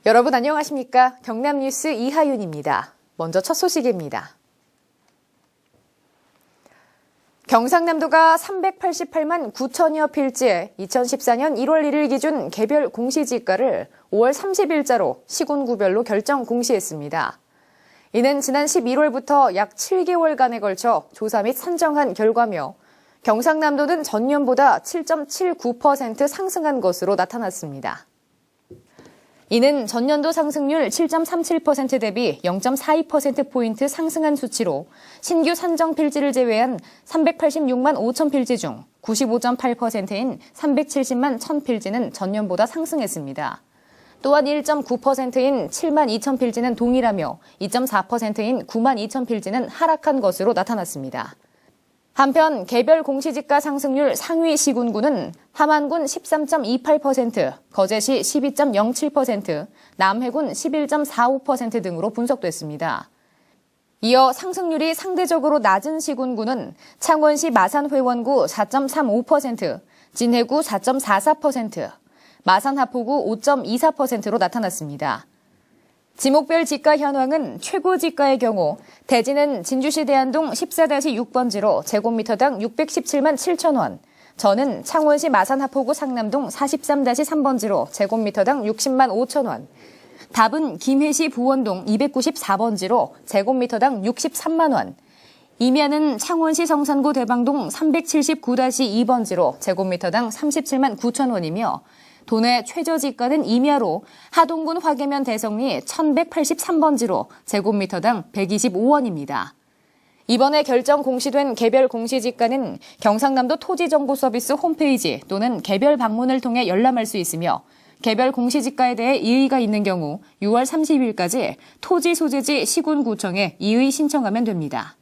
여러분 안녕하십니까? 경남뉴스 이하윤입니다. 먼저 첫 소식입니다. 경상남도가 388만 9천여 필지의 2014년 1월 1일 기준 개별 공시지가를 5월 30일자로 시군구별로 결정 공시했습니다. 이는 지난 11월부터 약 7개월간에 걸쳐 조사 및 산정한 결과며 경상남도는 전년보다 7.79% 상승한 것으로 나타났습니다. 이는 전년도 상승률 7.37% 대비 0.42%포인트 상승한 수치로 신규 산정 필지를 제외한 386만 5천 필지 중 95.8%인 370만 1천 필지는 전년보다 상승했습니다. 또한 1.9%인 7만 2천 필지는 동일하며 2.4%인 9만 2천 필지는 하락한 것으로 나타났습니다. 한편 개별 공시지가 상승률 상위 시군구는 함안군 13.28%, 거제시 12.07%, 남해군 11.45% 등으로 분석됐습니다. 이어 상승률이 상대적으로 낮은 시군구는 창원시 마산회원구 4.35%, 진해구 4.44%, 마산하포구 5.24%로 나타났습니다. 지목별 지가 현황은 최고 지가의 경우 대지는 진주시 대안동 14-6번지로 제곱미터당 617만 7천 원, 전은 창원시 마산하포구 상남동 43-3번지로 제곱미터당 60만 5천 원, 답은 김해시 부원동 294번지로 제곱미터당 63만 원, 임야는 창원시 성산구 대방동 379-2번지로 제곱미터당 37만 9천 원이며 도내 최저지가는 임야로 하동군 화계면 대성리 1183번지로 제곱미터당 125원입니다. 이번에 결정 공시된 개별 공시지가는 경상남도 토지정보서비스 홈페이지 또는 개별 방문을 통해 열람할 수 있으며 개별 공시지가에 대해 이의가 있는 경우 6월 30일까지 토지 소재지 시군구청에 이의 신청하면 됩니다.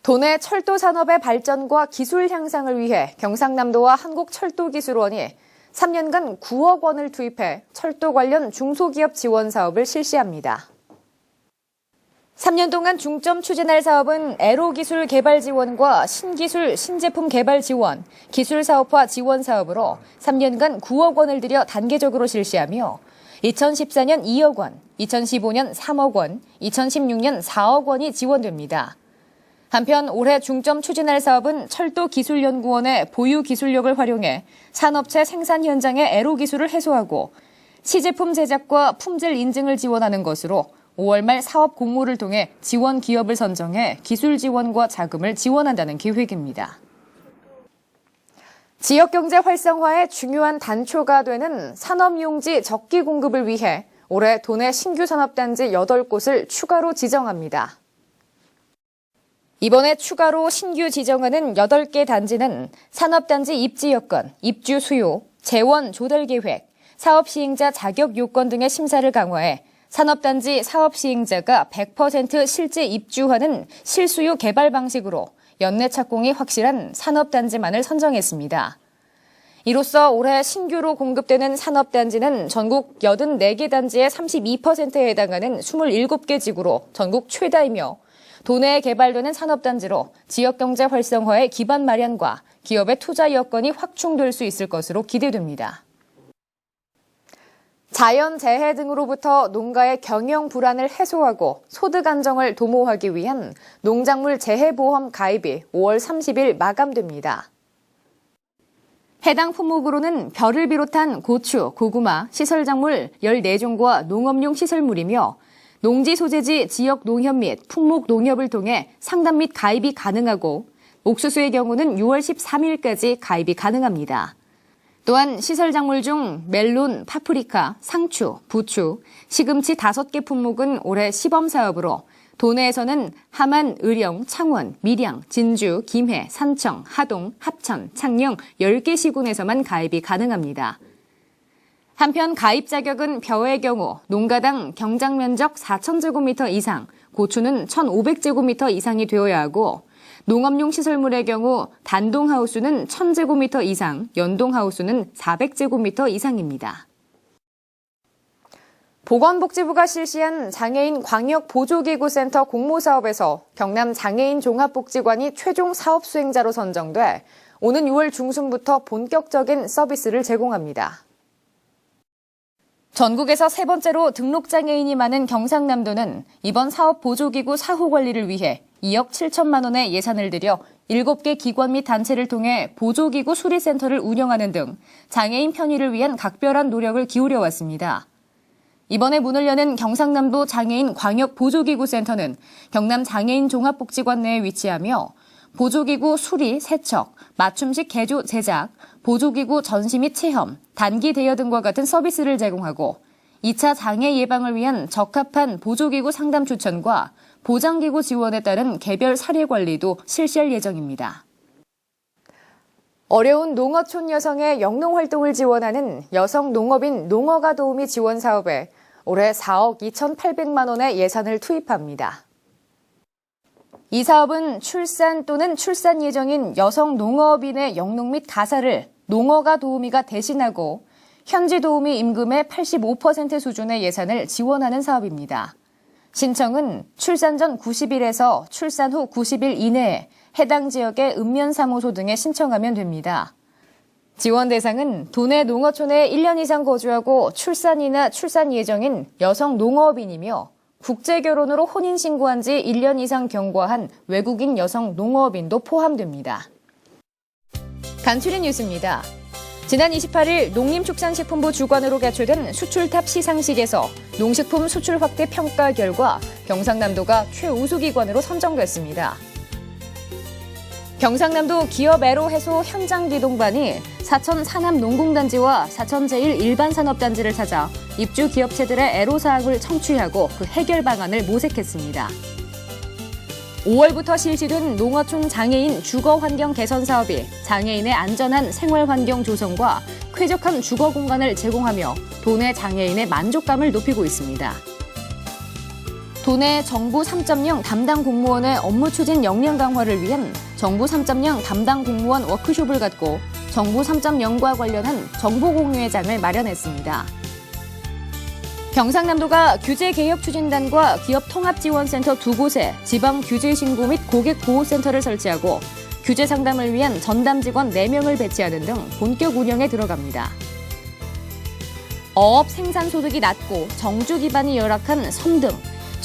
도내 철도 산업의 발전과 기술 향상을 위해 경상남도와 한국철도기술원이 3년간 9억 원을 투입해 철도 관련 중소기업 지원 사업을 실시합니다. 3년 동안 중점 추진할 사업은 에로기술 개발 지원과 신기술 신제품 개발 지원, 기술사업화 지원 사업으로 3년간 9억 원을 들여 단계적으로 실시하며 2014년 2억 원, 2015년 3억 원, 2016년 4억 원이 지원됩니다. 한편 올해 중점 추진할 사업은 철도기술연구원의 보유 기술력을 활용해 산업체 생산 현장의 애로 기술을 해소하고 시제품 제작과 품질 인증을 지원하는 것으로 5월 말 사업 공모를 통해 지원 기업을 선정해 기술 지원과 자금을 지원한다는 계획입니다. 지역경제 활성화의 중요한 단초가 되는 산업용지 적기 공급을 위해 올해 도내 신규 산업단지 8곳을 추가로 지정합니다. 이번에 추가로 신규 지정하는 8개 단지는 산업단지 입지 여건, 입주 수요, 재원 조달 계획, 사업 시행자 자격 요건 등의 심사를 강화해 산업단지 사업 시행자가 100% 실제 입주하는 실수요 개발 방식으로 연내 착공이 확실한 산업단지만을 선정했습니다. 이로써 올해 신규로 공급되는 산업단지는 전국 84개 단지의 32%에 해당하는 27개 지구로 전국 최다이며 도내에 개발되는 산업단지로 지역경제 활성화의 기반 마련과 기업의 투자 여건이 확충될 수 있을 것으로 기대됩니다. 자연재해 등으로부터 농가의 경영 불안을 해소하고 소득 안정을 도모하기 위한 농작물 재해보험 가입이 5월 30일 마감됩니다. 해당 품목으로는 벼를 비롯한 고추, 고구마, 시설작물 14종과 농업용 시설물이며 농지 소재지 지역 농협 및 품목 농협을 통해 상담 및 가입이 가능하고 옥수수의 경우는 6월 13일까지 가입이 가능합니다. 또한 시설작물 중 멜론, 파프리카, 상추, 부추, 시금치 5개 품목은 올해 시범사업으로 도내에서는 함안, 의령, 창원, 밀양, 진주, 김해, 산청, 하동, 합천, 창녕 10개 시군에서만 가입이 가능합니다. 한편 가입 자격은 벼의 경우 농가당 경작 면적 4,000제곱미터 이상, 고추는 1,500제곱미터 이상이 되어야 하고 농업용 시설물의 경우 단동하우스는 1,000제곱미터 이상, 연동하우스는 400제곱미터 이상입니다. 보건복지부가 실시한 장애인 광역보조기구센터 공모사업에서 경남 장애인 종합복지관이 최종 사업 수행자로 선정돼 오는 6월 중순부터 본격적인 서비스를 제공합니다. 전국에서 세 번째로 등록장애인이 많은 경상남도는 이번 사업 보조기구 사후 관리를 위해 2억 7천만 원의 예산을 들여 7개 기관 및 단체를 통해 보조기구 수리센터를 운영하는 등 장애인 편의를 위한 각별한 노력을 기울여 왔습니다. 이번에 문을 여는 경상남도 장애인 광역 보조기구 센터는 경남 장애인 종합복지관 내에 위치하며 보조기구 수리, 세척, 맞춤식 개조 제작, 보조기구 전시 및 체험, 단기 대여 등과 같은 서비스를 제공하고 2차 장애 예방을 위한 적합한 보조기구 상담 추천과 보장기구 지원에 따른 개별 사례 관리도 실시할 예정입니다. 어려운 농어촌 여성의 영농활동을 지원하는 여성 농업인 농어가 도우미 지원 사업에 올해 4억 2,800만 원의 예산을 투입합니다. 이 사업은 출산 또는 출산 예정인 여성 농어업인의 영농 및 가사를 농어가 도우미가 대신하고 현지 도우미 임금의 85% 수준의 예산을 지원하는 사업입니다. 신청은 출산 전 90일에서 출산 후 90일 이내에 해당 지역의 읍면사무소 등에 신청하면 됩니다. 지원 대상은 도내 농어촌에 1년 이상 거주하고 출산이나 출산 예정인 여성 농어업인이며 국제결혼으로 혼인신고한 지 1년 이상 경과한 외국인 여성 농어업인도 포함됩니다. 간추린 뉴스입니다. 지난 28일 농림축산식품부 주관으로 개최된 수출탑 시상식에서 농식품 수출 확대 평가 결과 경상남도가 최우수기관으로 선정됐습니다. 경상남도 기업 애로 해소 현장 기동반이 사천 산암농공단지와 사천 제1일반산업단지를 찾아 입주 기업체들의 애로사항을 청취하고 그 해결 방안을 모색했습니다. 5월부터 실시된 농어촌 장애인 주거환경 개선 사업이 장애인의 안전한 생활환경 조성과 쾌적한 주거 공간을 제공하며 도내 장애인의 만족감을 높이고 있습니다. 도내 정부 3.0 담당 공무원의 업무 추진 역량 강화를 위한 정부 3.0 담당 공무원 워크숍을 갖고 정부 3.0과 관련한 정보공유회장을 마련했습니다. 경상남도가 규제개혁추진단과 기업통합지원센터 2곳에 지방규제신고 및 고객보호센터를 설치하고 규제 상담을 위한 전담 직원 4명을 배치하는 등 본격 운영에 들어갑니다. 어업 생산소득이 낮고 정주 기반이 열악한 섬 등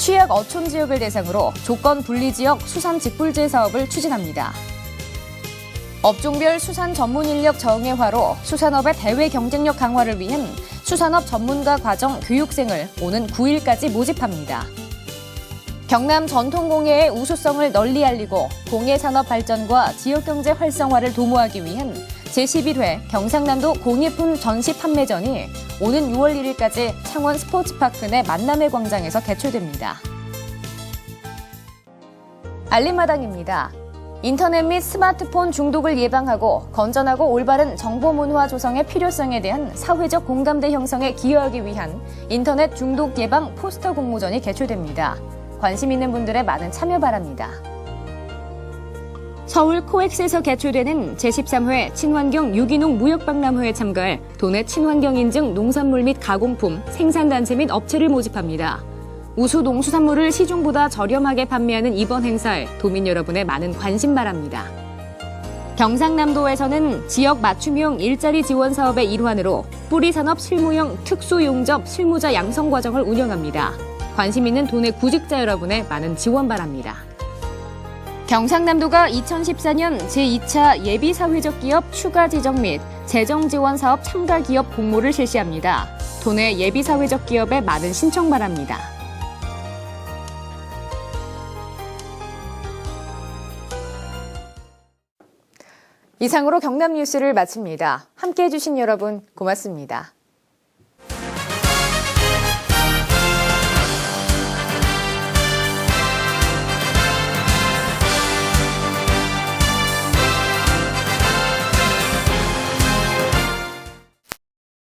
취약 어촌 지역을 대상으로 조건 분리 지역 수산 직불제 사업을 추진합니다. 업종별 수산 전문 인력 정예화로 수산업의 대외 경쟁력 강화를 위한 수산업 전문가 과정 교육생을 오는 9일까지 모집합니다. 경남 전통공예의 우수성을 널리 알리고 공예산업 발전과 지역경제 활성화를 도모하기 위한 제11회 경상남도 공예품 전시 판매전이 오는 6월 1일까지 창원 스포츠파크 내 만남의 광장에서 개최됩니다. 알림마당입니다. 인터넷 및 스마트폰 중독을 예방하고 건전하고 올바른 정보문화 조성의 필요성에 대한 사회적 공감대 형성에 기여하기 위한 인터넷 중독 예방 포스터 공모전이 개최됩니다. 관심 있는 분들의 많은 참여 바랍니다. 서울 코엑스에서 개최되는 제13회 친환경 유기농 무역박람회에 참가할 도내 친환경 인증 농산물 및 가공품 생산단체 및 업체를 모집합니다. 우수 농수산물을 시중보다 저렴하게 판매하는 이번 행사에 도민 여러분의 많은 관심 바랍니다. 경상남도에서는 지역 맞춤형 일자리 지원 사업의 일환으로 뿌리산업 실무형 특수용접 실무자 양성 과정을 운영합니다. 관심 있는 도내 구직자 여러분의 많은 지원 바랍니다. 경상남도가 2014년 제2차 예비사회적 기업 추가 지정 및 재정 지원 사업 참가 기업 공모를 실시합니다. 도내 예비사회적 기업에 많은 신청 바랍니다. 이상으로 경남 뉴스를 마칩니다. 함께해 주신 여러분 고맙습니다.